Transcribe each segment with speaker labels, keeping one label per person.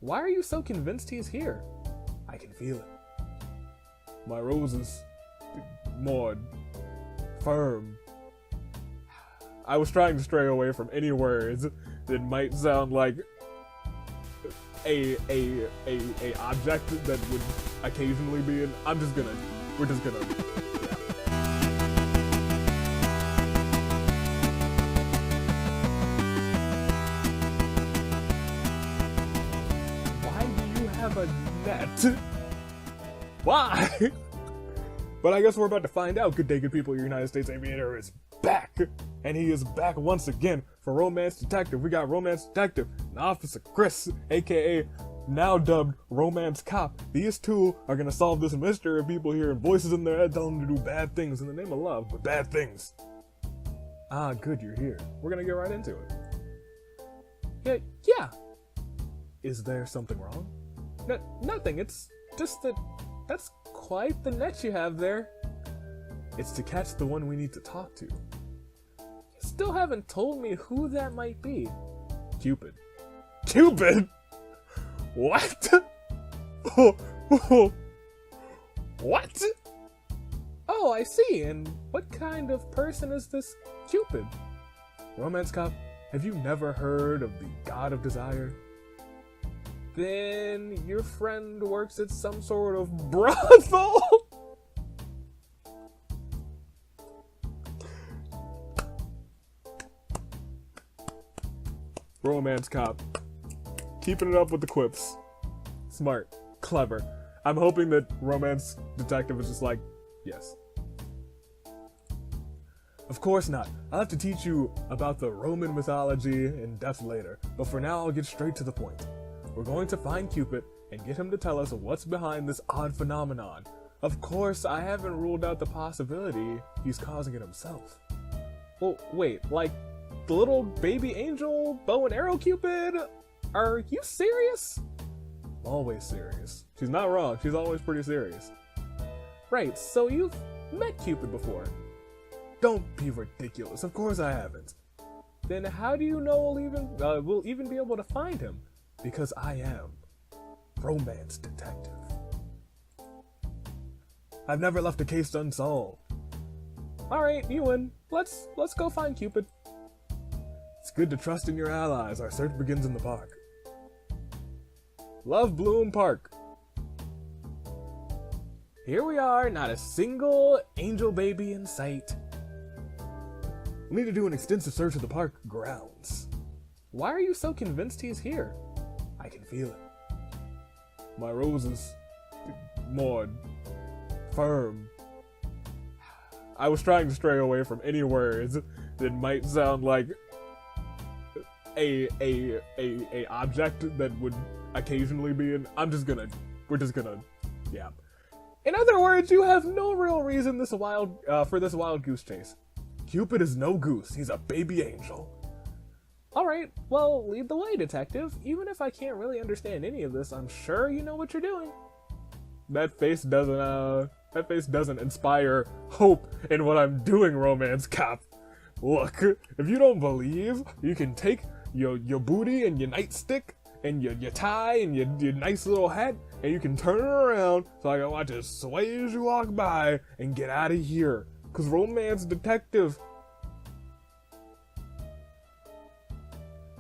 Speaker 1: Why are you so convinced he's here? I can feel it. My rose is more firm. I was trying to stray away from any words that might sound like a object that would occasionally be in. We're just gonna. Why do you have a net? Why? But I guess we're about to find out. Good day, good people. Your United States Aviator is back. And he is back once again for Romance Detective. We got Romance Detective and Officer Chris, aka now dubbed Romance Cop. These two are gonna solve this mystery of people hearing voices in their head telling them to do bad things in the name of love, but bad things. Ah, good, you're here. We're gonna get right into it. Yeah. Is there something wrong? Nothing. It's just that that's quite the net you have there. It's to catch the one we need to talk to. You still haven't told me who that might be. Cupid. Cupid? What? What? Oh, I see. And what kind of person is this Cupid? Romance Cop, have you never heard of the God of Desire? Then your friend works at some sort of brothel? Romance Cop. Keeping it up with the quips. Smart. Clever. I'm hoping that Romance Detective is just like, yes. Of course not. I'll have to teach you about the Roman mythology in depth later, but for now I'll get straight to the point. We're going to find Cupid and get him to tell us what's behind this odd phenomenon. Of course, I haven't ruled out the possibility he's causing it himself. Well, wait, like the little baby angel bow and arrow Cupid? Are you serious? Always serious. She's not wrong. She's always pretty serious. Right, so you've met Cupid before. Don't be ridiculous. Of course I haven't. Then how do you know we'll even be able to find him? Because I am Romance Detective. I've never left a case unsolved. Alright, you win. Let's go find Cupid. It's good to trust in your allies. Our search begins in the park. Love Bloom Park. Here we are, not a single angel baby in sight. We need to do an extensive search of the park grounds. Why are you so convinced he's here? I can feel it. My rose is more firm. I was trying to stray away from any words that might sound like a object that would occasionally be in. We're just gonna, yeah. In other words, you have no real reason for this wild goose chase. Cupid is no goose. He's a baby angel. Alright, well, lead the way, detective. Even if I can't really understand any of this, I'm sure you know what you're doing. That face doesn't inspire hope in what I'm doing, Romance Cop. Look, if you don't believe, you can take your booty and your nightstick and your tie and your nice little hat, and you can turn it around so I can watch it sway as you walk by and get out of here. Cause Romance Detective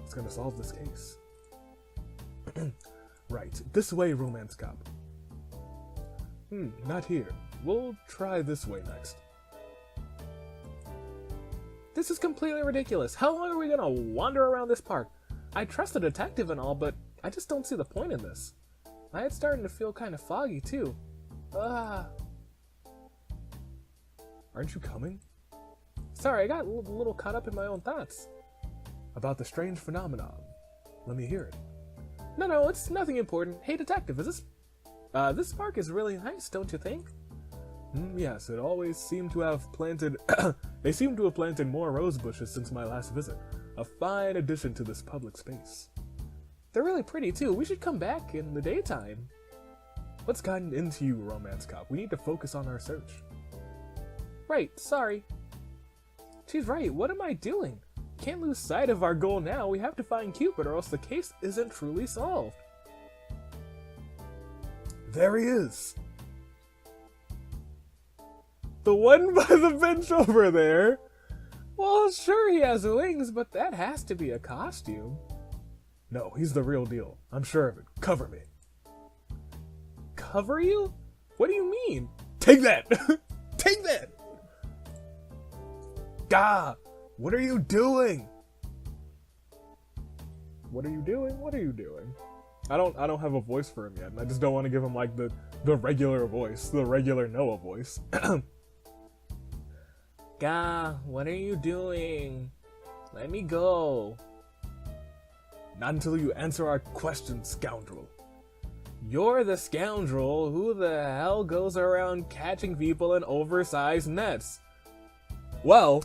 Speaker 1: is gonna solve this case. Right, this way, Romance Cop. Not here. We'll try this way next. This is completely ridiculous. How long are we gonna wander around this park? I trust the detective and all, but I just don't see the point in this. My head's starting to feel kind of foggy, too. Aren't you coming? Sorry, I got a little caught up in my own thoughts. About the strange phenomenon. Let me hear it. No, it's nothing important. Hey, detective, this park is really nice, don't you think? Yes, it always seemed to have planted... They seem to have planted more rose bushes since my last visit. A fine addition to this public space. They're really pretty, too. We should come back in the daytime. What's gotten into you, Romance Cop? We need to focus on our search. Right, sorry. She's right, what am I doing? Can't lose sight of our goal now. We have to find Cupid or else the case isn't truly solved. There he is. The one by the bench over there. Well, sure he has wings, but that has to be a costume. No, he's the real deal. I'm sure of it. Cover me. Cover you? What do you mean? Take that! Take that! Gah! What are you doing? What are you doing? What are you doing? I don't have a voice for him yet, and I just don't want to give him like the regular voice, the regular Noah voice. Gah, what are you doing? Let me go. Not until you answer our question, scoundrel. You're the scoundrel. Who the hell goes around catching people in oversized nets? Well,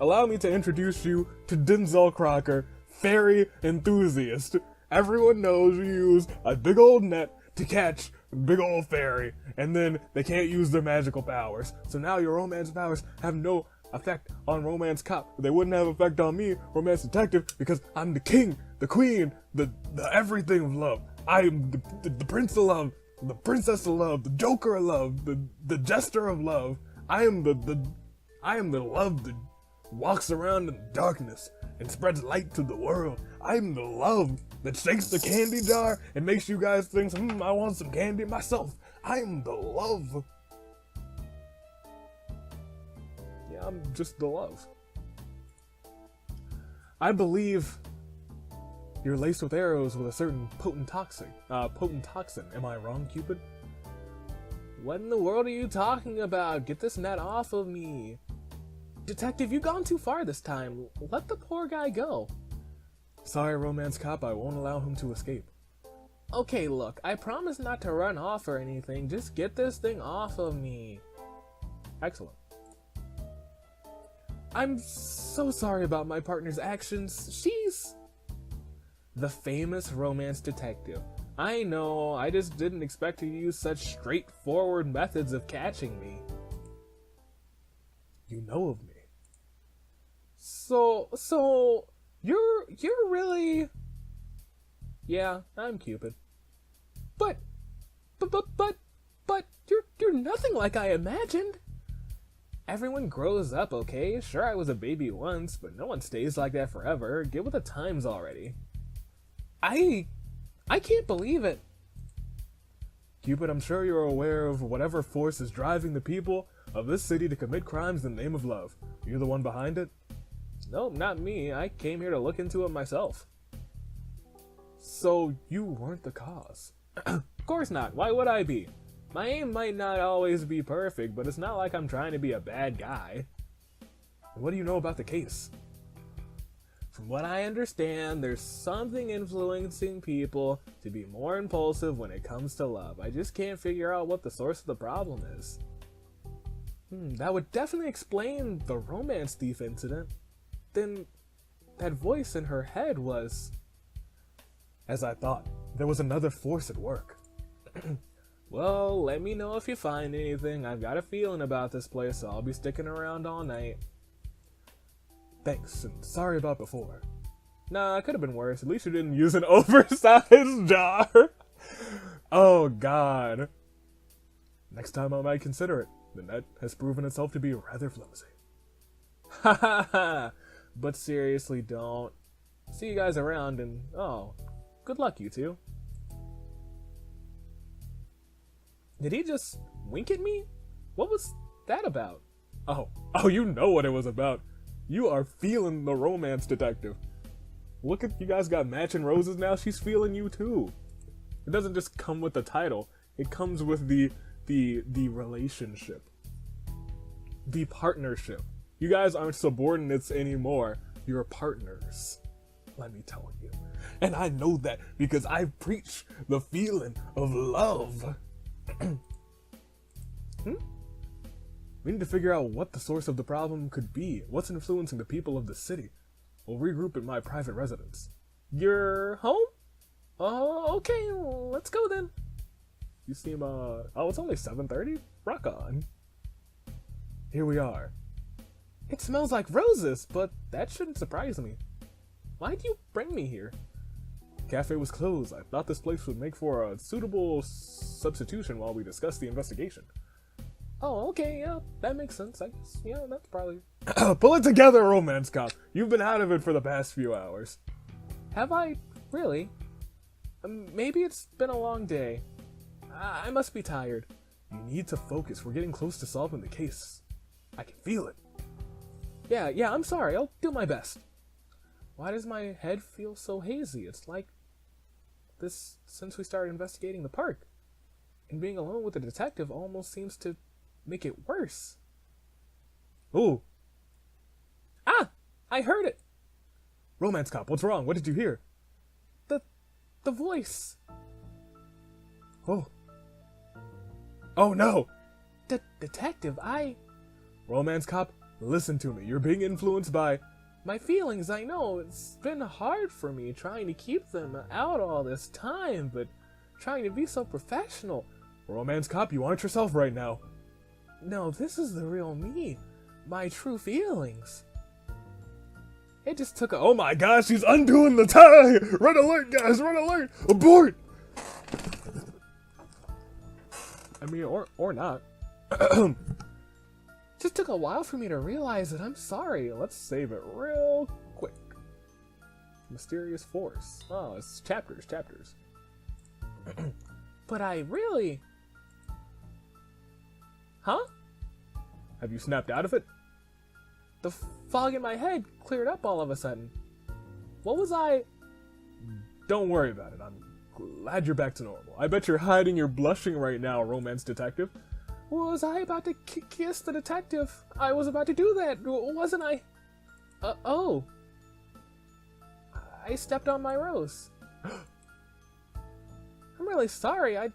Speaker 1: allow me to introduce you to Denzel Crocker, fairy enthusiast. Everyone knows you use a big old net to catch a big old fairy, and then they can't use their magical powers. So now your romance powers have no effect on Romance Cop. They wouldn't have effect on me, Romance Detective, because I'm the king, the queen, the everything of love. I am the prince of love, the princess of love, the joker of love, the jester of love. I am the love that walks around in darkness and spreads light to the world. I'm the love that shakes the candy jar and makes you guys think, I want some candy myself. I'm the love. Yeah, I'm just the love. I believe you're laced with arrows with a certain potent toxin. Am I wrong, Cupid? What in the world are you talking about? Get this net off of me. Detective, you've gone too far this time. Let the poor guy go. Sorry, Romance Cop, I won't allow him to escape. Okay, look, I promise not to run off or anything. Just get this thing off of me. Excellent. I'm so sorry about my partner's actions. She's the famous romance detective. I know, I just didn't expect to use such straightforward methods of catching me. You know of me. So, you're really... Yeah, I'm Cupid. But, you're nothing like I imagined. Everyone grows up, okay? Sure, I was a baby once, but no one stays like that forever. Get with the times already. I can't believe it. Cupid, I'm sure you're aware of whatever force is driving the people of this city to commit crimes in the name of love. You're the one behind it? Nope, not me. I came here to look into it myself. So you weren't the cause? Of course not. Why would I be? My aim might not always be perfect, but it's not like I'm trying to be a bad guy. What do you know about the case? From what I understand, there's something influencing people to be more impulsive when it comes to love. I just can't figure out what the source of the problem is. That would definitely explain the romance thief incident. Then that voice in her head was... As I thought, there was another force at work. Well, let me know if you find anything. I've got a feeling about this place, so I'll be sticking around all night. Thanks, and sorry about before. Nah, it could have been worse. At least you didn't use an oversized jar. Oh, God. Next time I might consider it. The net has proven itself to be rather flimsy. Ha ha ha! But seriously, don't. See you guys around, and oh, good luck, you two. Did he just wink at me? What was that about? Oh, you know what it was about. You are feeling the romance detective. Look at you guys got matching roses now. She's feeling you too. It doesn't just come with the title. It comes with the relationship. The partnership. You guys aren't subordinates anymore. You're partners. Let me tell you. And I know that because I preach the feeling of love. We need to figure out what the source of the problem could be. What's influencing the people of the city? We'll regroup at my private residence. Your home? Oh, okay, let's go then. You seem, oh, it's only 7:30? Rock on. Here we are. It smells like roses, but that shouldn't surprise me. Why'd you bring me here? cafe was closed. I thought this place would make for a suitable substitution while we discussed the investigation. Oh, okay, yeah, that makes sense. I guess, yeah, that's probably... Pull it together, romance cop. You've been out of it for the past few hours. Have I? Really? Maybe it's been a long day. I must be tired. You need to focus. We're getting close to solving the case. I can feel it. Yeah, I'm sorry. I'll do my best. Why does my head feel so hazy? It's like this since we started investigating the park. And being alone with the detective almost seems to make it worse. Ooh. Ah! I heard it! Romance cop, what's wrong? What did you hear? The voice. Oh. Oh no! Detective, Romance cop, listen to me. You're being influenced by... My feelings, I know. It's been hard for me trying to keep them out all this time, but trying to be so professional. Romance cop, you aren't yourself right now. No, this is the real me. My true feelings. It just took a... Oh my gosh, she's undoing the tie! Red alert, guys! Red alert! Abort! I mean, or not. Just took a while for me to realize that I'm sorry. Let's save it real quick. Mysterious force. Oh, it's chapters. But I really... Huh? Have you snapped out of it? The fog in my head cleared up all of a sudden. What was I... Don't worry about it. I'm glad you're back to normal. I bet you're hiding your blushing right now, romance detective. Was I about to kiss the detective? I was about to do that, wasn't I? Oh. I stepped on my rose. I'm really sorry. I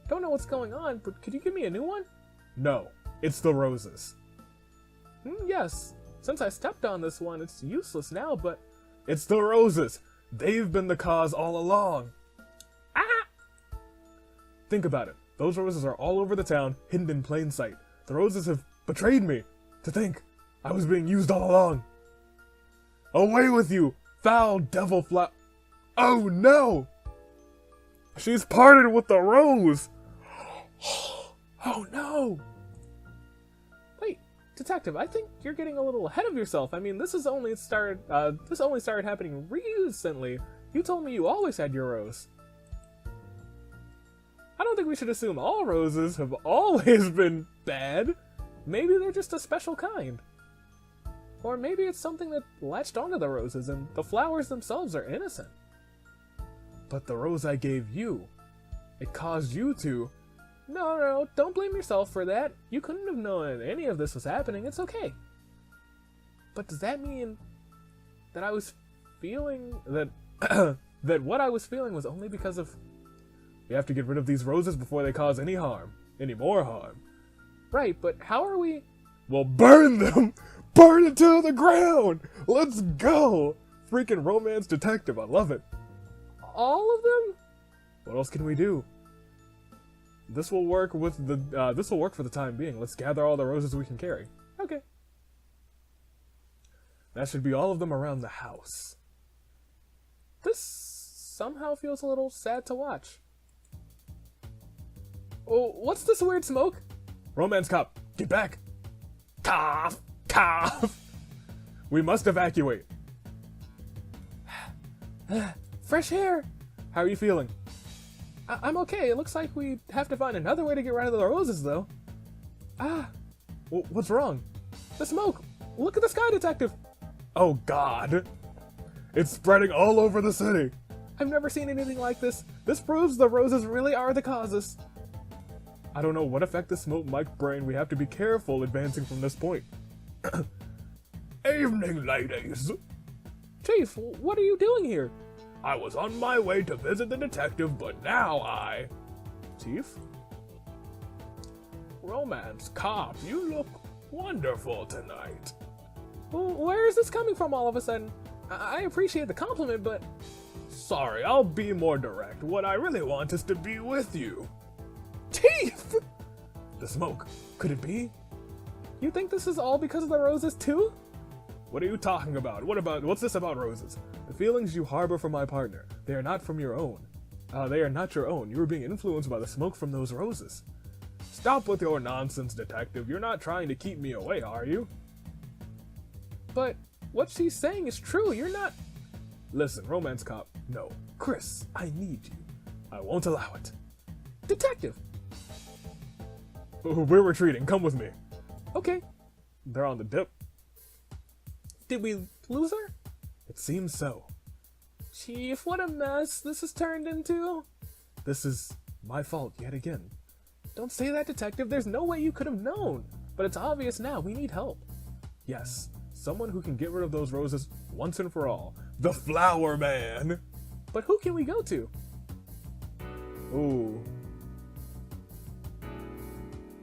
Speaker 1: don't know what's going on, but could you give me a new one? No, it's the roses. Yes, since I stepped on this one, it's useless now, but... It's the roses. They've been the cause all along. Ah! Think about it. Those roses are all over the town, hidden in plain sight. The roses have betrayed me. To think, I was being used all along. Away with you, foul devil flower. Oh no! She's parted with the rose! Oh no! Wait, detective, I think you're getting a little ahead of yourself. I mean, this only started happening recently. You told me you always had your rose. I don't think we should assume all roses have always been bad. Maybe they're just a special kind. Or maybe it's something that latched onto the roses and the flowers themselves are innocent. But the rose I gave you, it caused you to... No, don't blame yourself for that. You couldn't have known any of this was happening. It's okay. But does that mean that I was feeling that... that what I was feeling was only because of... We have to get rid of these roses before they cause any harm. Any more harm. Right, but how are we... Well, burn them! Burn it to the ground! Let's go! Freaking romance detective, I love it. All of them? What else can we do? This will work with the, this will work for the time being. Let's gather all the roses we can carry. Okay. That should be all of them around the house. This somehow feels a little sad to watch. Oh, what's this weird smoke? Romance cop, get back! Cough! Cough! We must evacuate. Fresh air! How are you feeling? I'm okay. It looks like we have to find another way to get rid of the roses, though. Ah! What's wrong? The smoke! Look at the sky, detective! Oh, God! It's spreading all over the city! I've never seen anything like this. This proves the roses really are the causes. I don't know what effect the smoke might bring. We have to be careful advancing from this point. Evening, ladies. Chief, what are you doing here? I was on my way to visit the detective, but now Chief? Romance cop, you look wonderful tonight. Where is this coming from all of a sudden? I appreciate the compliment, but... Sorry, I'll be more direct. What I really want is to be with you. Chief! The smoke. Could it be? You think this is all because of the roses too? What are you talking about? What's this about roses? The feelings you harbor for my partner, they are not from your own. They are not your own. You are being influenced by the smoke from those roses. Stop with your nonsense, detective. You're not trying to keep me away, are you? But what she's saying is true. You're not... Listen, romance cop. No. Chris, I need you. I won't allow it. Detective! We're retreating. Come with me. Okay. They're on the dip. Did we lose her? It seems so. Chief, what a mess this has turned into. This is my fault yet again. Don't say that, detective. There's no way you could have known. But it's obvious now. We need help. Yes, someone who can get rid of those roses once and for all. The Flower Man! But who can we go to? Ooh.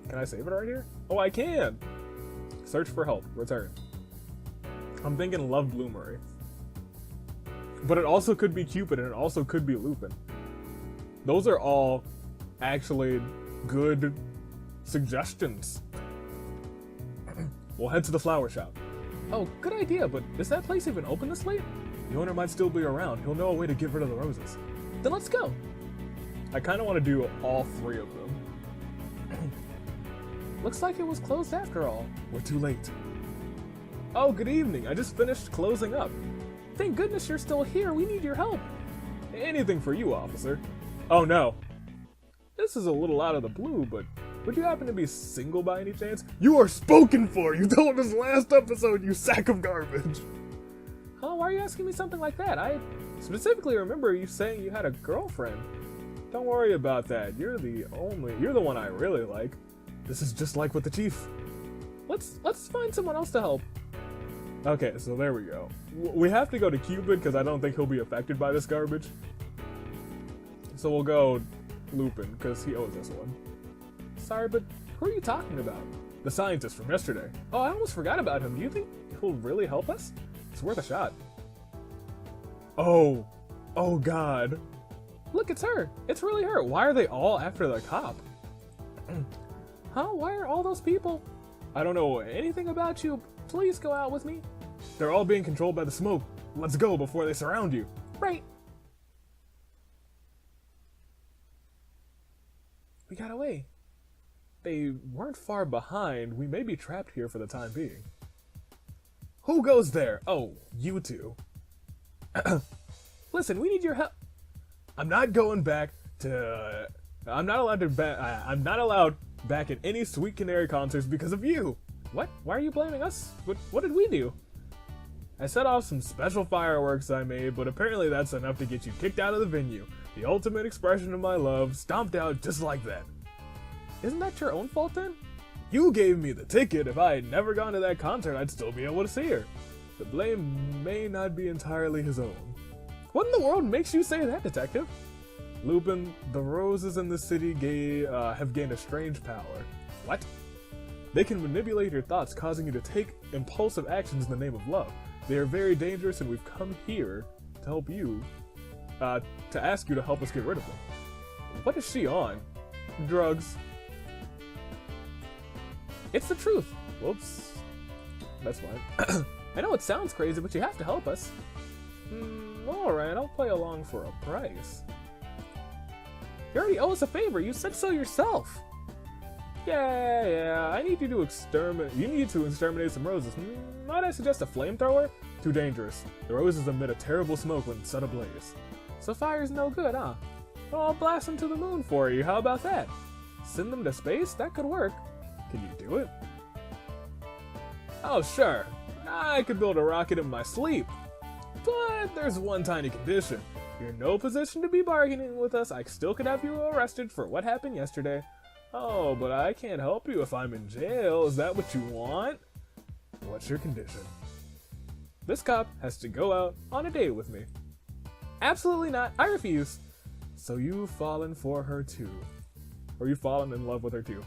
Speaker 1: Can I save it right here? Oh, I can! Search for help. Return. I'm thinking Love Bloomery. But it also could be Cupid, and it also could be Lupin. Those are all actually good suggestions. We'll head to the flower shop. Oh, good idea, but is that place even open this late? The owner might still be around. He'll know a way to get rid of the roses. Then let's go. I kind of want to do all three of them. Looks like it was closed after all. We're too late. Oh, good evening. I just finished closing up. Thank goodness you're still here. We need your help. Anything for you, officer. Oh no. This is a little out of the blue, but would you happen to be single by any chance? You are spoken for! You told us last episode, you sack of garbage! Huh? Why are you asking me something like that? I specifically remember you saying you had a girlfriend. Don't worry about that. You're the one I really like. This is just like with the chief. Let's find someone else to help. Okay, so there we go. We have to go to Cupid because I don't think he'll be affected by this garbage. So we'll go Lupin because he owes us one. Sorry, but who are you talking about? The scientist from yesterday. Oh, I almost forgot about him. Do you think he'll really help us? It's worth a shot. Oh God. Look, it's her. It's really her. Why are they all after the cop? Huh? Why are all those people? I don't know anything about you. Please go out with me. They're all being controlled by the smoke. Let's go before they surround you. Right. We got away. They weren't far behind. We may be trapped here for the time being. Who goes there? Oh, you two. Listen, we need your help. I'm not going back to... I'm not allowed back at any Sweet Canary concerts because of you. What? Why are you blaming us? What did we do? I set off some special fireworks I made, but apparently that's enough to get you kicked out of the venue. The ultimate expression of my love, stomped out just like that. Isn't that your own fault then? You gave me the ticket. If I had never gone to that concert, I'd still be able to see her. The blame may not be entirely his own. What in the world makes you say that, detective? Lupin, the roses in the city have gained a strange power. What? They can manipulate your thoughts, causing you to take impulsive actions in the name of love. They are very dangerous, and we've come here to help you, to ask you to help us get rid of them. What is she on? Drugs. It's the truth. Whoops. That's fine. I know it sounds crazy, but you have to help us. Alright, I'll play along for a price. You already owe us a favor. You said so yourself. Yeah. I need you to exterminate. You need to exterminate some roses. Might I suggest a flamethrower? Too dangerous. The roses emit a terrible smoke when set ablaze. So fire's no good, huh? Well, I'll blast them to the moon for you. How about that? Send them to space? That could work. Can you do it? Oh, sure. I could build a rocket in my sleep. But there's one tiny condition. You're in no position to be bargaining with us. I still could have you arrested for what happened yesterday. Oh, but I can't help you if I'm in jail. Is that what you want? What's your condition? This cop has to go out on a date with me. Absolutely not. I refuse. So you've fallen for her too. Or you've fallen in love with her too.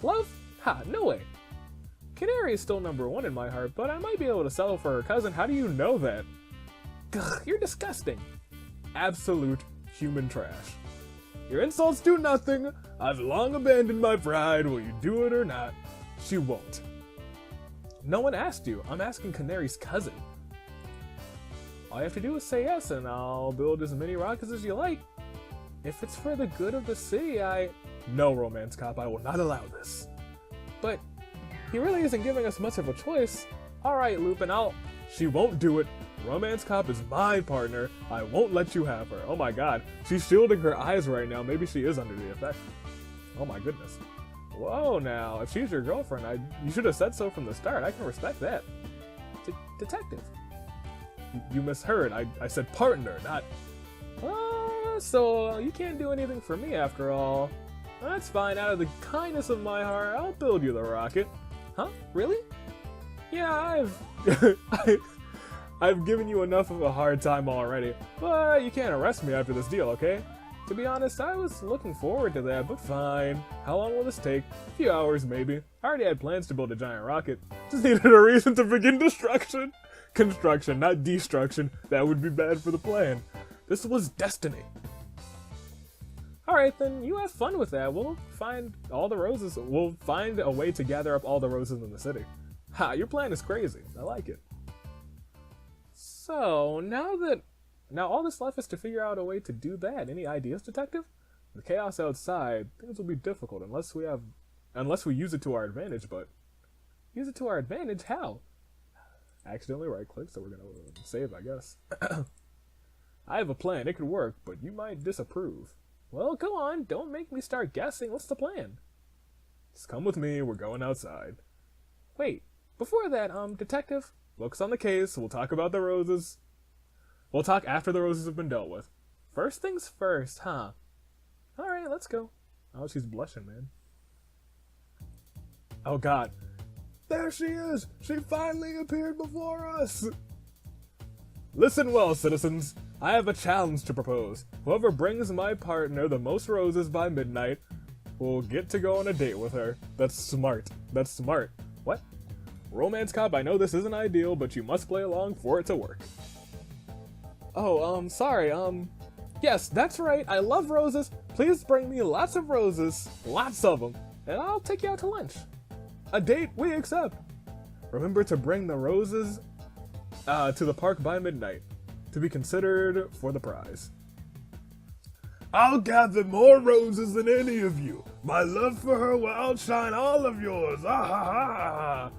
Speaker 1: Love? Ha, no way. Canary is still #1 in my heart, but I might be able to settle for her cousin. How do you know that? Gugh, you're disgusting. Absolute human trash. Your insults do nothing. I've long abandoned my pride. Will you do it or not? She won't. No one asked you. I'm asking Canary's cousin. All you have to do is say yes, and I'll build as many rockets as you like. If it's for the good of the city, No, Romance Cop, I will not allow this. But he really isn't giving us much of a choice. Alright, Lupin, She won't do it. Romance Cop is my partner. I won't let you have her. Oh my god. She's shielding her eyes right now. Maybe she is under the effect. Oh my goodness. Whoa, now. If she's your girlfriend, you should have said so from the start. I can respect that. Detective. You misheard. I said partner, not... so you can't do anything for me after all. That's fine. Out of the kindness of my heart, I'll build you the rocket. Huh? Really? Yeah, I've given you enough of a hard time already, but you can't arrest me after this deal, okay? To be honest, I was looking forward to that, but fine. How long will this take? A few hours, maybe. I already had plans to build a giant rocket. Just needed a reason to begin destruction. Construction, not destruction. That would be bad for the plan. This was destiny. Alright, then you have fun with that. We'll find all the roses. We'll find a way to gather up all the roses in the city. Ha, your plan is crazy. I like it. So, now all that's left is to figure out a way to do that. Any ideas, Detective? The chaos outside, things will be difficult unless we use it to our advantage, but use it to our advantage? How? Accidentally right click, so we're gonna save, I guess. I have a plan. It could work, but you might disapprove. Well, go on. Don't make me start guessing. What's the plan? Just come with me. We're going outside. Wait. Before that, Detective, focus on the case. We'll talk about the roses. We'll talk after the roses have been dealt with. First things first, huh? Alright, let's go. Oh, she's blushing, man. Oh, God. There she is! She finally appeared before us! Listen well, citizens. I have a challenge to propose. Whoever brings my partner the most roses by midnight will get to go on a date with her. That's smart. That's smart. What? Romance Cop, I know this isn't ideal, but you must play along for it to work. Oh, sorry, yes, that's right. I love roses. Please bring me lots of roses. Lots of them. And I'll take you out to lunch. A date we accept. Remember to bring the roses to the park by midnight to be considered for the prize. I'll gather more roses than any of you. My love for her will outshine all of yours. Ah ha ha ha.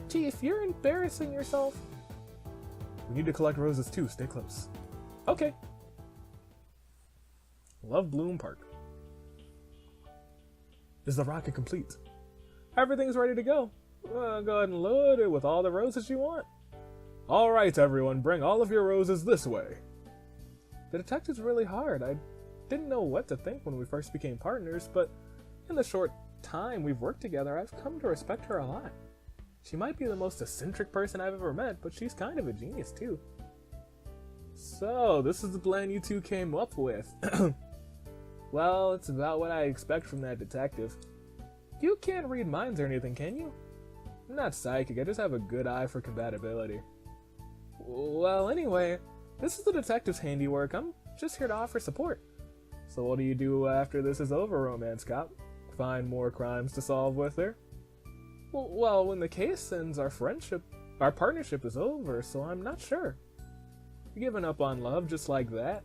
Speaker 1: Chief, you're embarrassing yourself. We need to collect roses too. Stay close. Okay. Love Bloom Park. Is the rocket complete? Everything's ready to go. Go ahead and load it with all the roses you want. Alright everyone, bring all of your roses this way. The detective's really hard. I didn't know what to think when we first became partners, but in the short time we've worked together, I've come to respect her a lot. She might be the most eccentric person I've ever met, but she's kind of a genius too. So, this is the plan you two came up with. Well, it's about what I expect from that detective. You can't read minds or anything, can you? I'm not psychic, I just have a good eye for compatibility. Well, anyway, this is the detective's handiwork. I'm just here to offer support. So what do you do after this is over, Romance Cop? Find more crimes to solve with her? Well, when the case ends, our partnership is over, so I'm not sure. You're giving up on love just like that?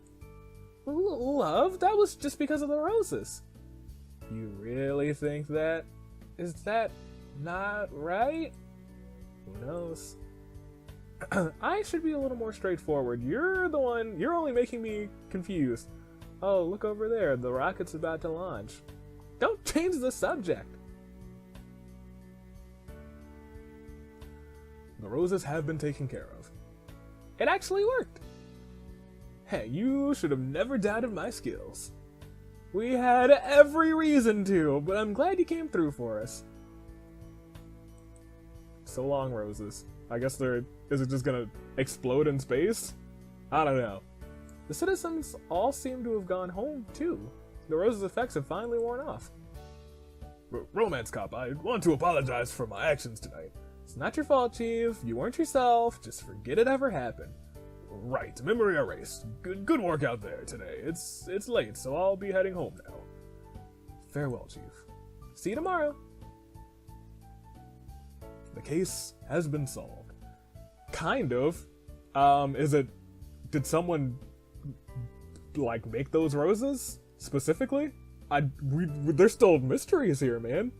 Speaker 1: Love? That was just because of the roses. You really think that? Is that not right? Who knows? I should be a little more straightforward. You're only making me confused. Oh, look over there. The rocket's about to launch. Don't change the subject. The roses have been taken care of. It actually worked. Hey, you should have never doubted my skills. We had every reason to, but I'm glad you came through for us. So long, roses. I guess is it just gonna explode in space? I don't know. The citizens all seem to have gone home, too. The rose's effects have finally worn off. Romance Cop, I want to apologize for my actions tonight. It's not your fault, Chief. You weren't yourself. Just forget it ever happened. Right, memory erased. Good work out there today. It's late, so I'll be heading home now. Farewell, Chief. See you tomorrow. The case has been solved. Kind of. Is it did someone like make those roses specifically? There's still mysteries here, man.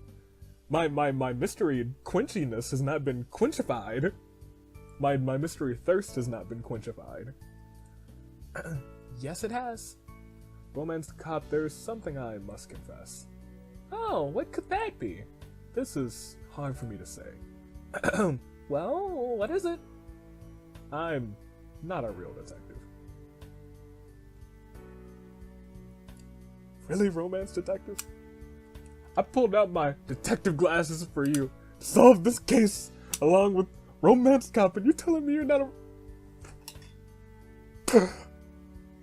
Speaker 1: My mystery quenchiness has not been quenchified. My mystery thirst has not been quenchified. Yes, it has. Romance cop, there's something I must confess. Oh, what could that be? This is hard for me to say. Well, what is it? I'm not a real detective. Really, romance detective? I pulled out my detective glasses for you to solve this case along with romance cop, and you're telling me you're not a...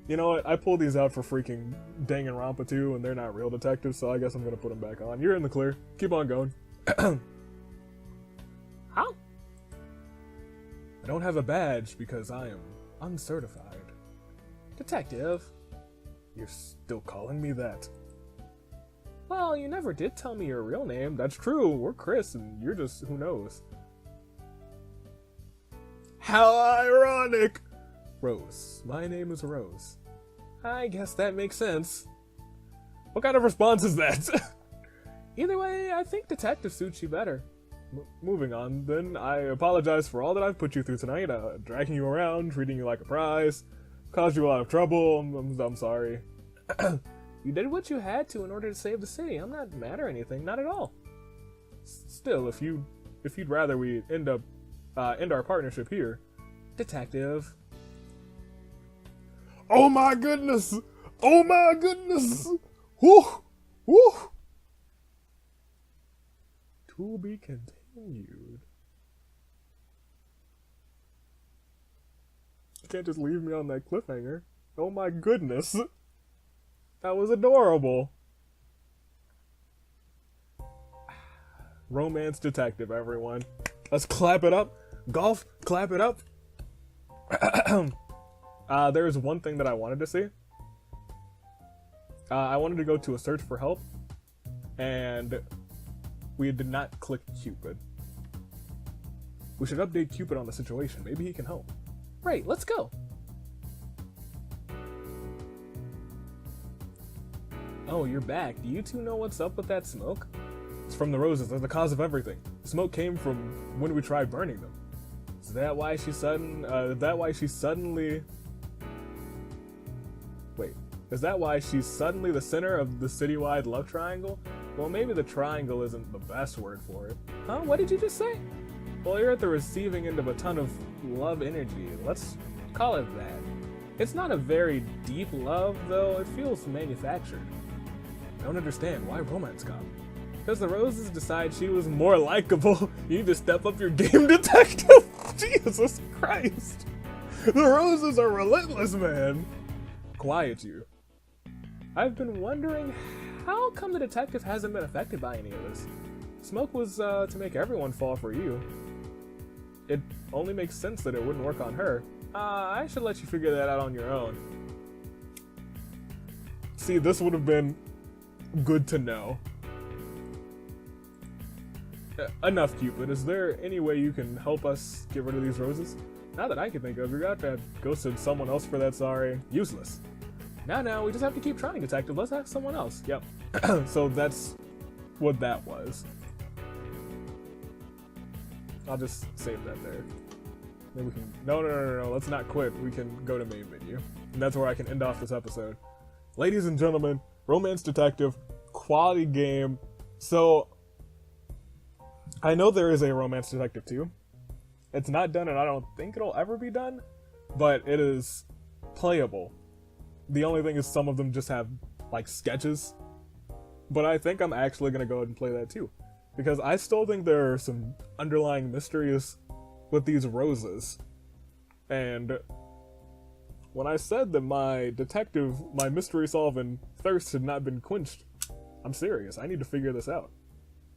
Speaker 1: You know what? I pulled these out for freaking Danganronpa 2, and they're not real detectives, so I guess I'm gonna put them back on. You're in the clear. Keep on going. Huh? I don't have a badge because I am uncertified. Detective. You're still calling me that? Well, you never did tell me your real name. That's true. We're Chris, and you're just who knows. How ironic! Rose. My name is Rose. I guess that makes sense. What kind of response is that? Either way, I think detective suits you better. Moving on, then, I apologize for all that I've put you through tonight, dragging you around, treating you like a prize, caused you a lot of trouble. I'm sorry. You did what you had to in order to save the city. I'm not mad or anything, not at all. Still, if you'd rather we end our partnership here, detective. Oh my goodness! Oh my goodness! Woo! Woo! To be continued. You can't just leave me on that cliffhanger. Oh my goodness. That was adorable. Romance detective, everyone. Let's clap it up. Golf, clap it up. There's one thing that I wanted to see. I wanted to go to a search for help, and we did not click Cupid. We should update Cupid on the situation. Maybe he can help. Right, let's go. Oh, you're back. Do you two know what's up with that smoke? It's from the roses. They're the cause of everything. The smoke came from when we tried burning them. Is that why she suddenly... Wait. Is that why she's suddenly the center of the citywide love triangle? Well, maybe the triangle isn't the best word for it. Huh? What did you just say? Well, you're at the receiving end of a ton of love energy. Let's call it that. It's not a very deep love, though. It feels manufactured. I don't understand. Why romance cop? Because the roses decide she was more likable. You need to step up your game, detective. Jesus Christ. The roses are relentless, man. Quiet you. I've been wondering, how come the detective hasn't been affected by any of this? Smoke was to make everyone fall for you. It only makes sense that it wouldn't work on her. I should let you figure that out on your own. See, this would have been good to know. Enough, Cupid. Is there any way you can help us get rid of these roses? Not that I can think of. You're gonna have to go send someone else for that, sorry. Useless. No, we just have to keep trying, detective. Let's ask someone else. Yep. So that's what that was. I'll just save that there. Then we can... No. Let's not quit. We can go to main menu. And that's where I can end off this episode. Ladies and gentlemen, Romance Detective, quality game. So... I know there is a Romance Detective 2. It's not done, and I don't think it'll ever be done, but it is playable. The only thing is some of them just have, like, sketches. But I think I'm actually going to go ahead and play that too. Because I still think there are some underlying mysteries with these roses. And when I said that my mystery-solving thirst had not been quenched, I'm serious. I need to figure this out.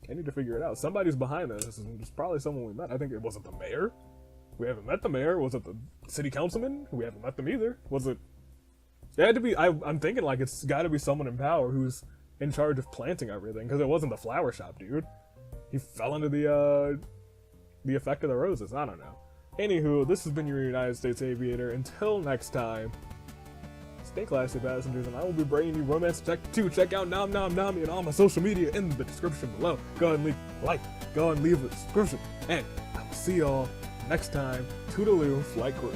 Speaker 1: I need to figure it out. Somebody's behind this. It's probably someone we met. I think it wasn't the mayor. We haven't met the mayor. Was it the city councilman? We haven't met them either. Was it? It had to be. I'm thinking like it's got to be someone in power who's in charge of planting everything, because it wasn't the flower shop dude. He fell into the effect of the roses. I don't know. Anywho, this has been your United States Aviator. Until next time, stay classy, passengers, and I will be bringing you Romance Tech 2. Check out Nom Nom Nami and all my social media in the description below. Go ahead and leave a like, go ahead and leave a subscription, and I will see y'all next time. Toodaloo, flight crew.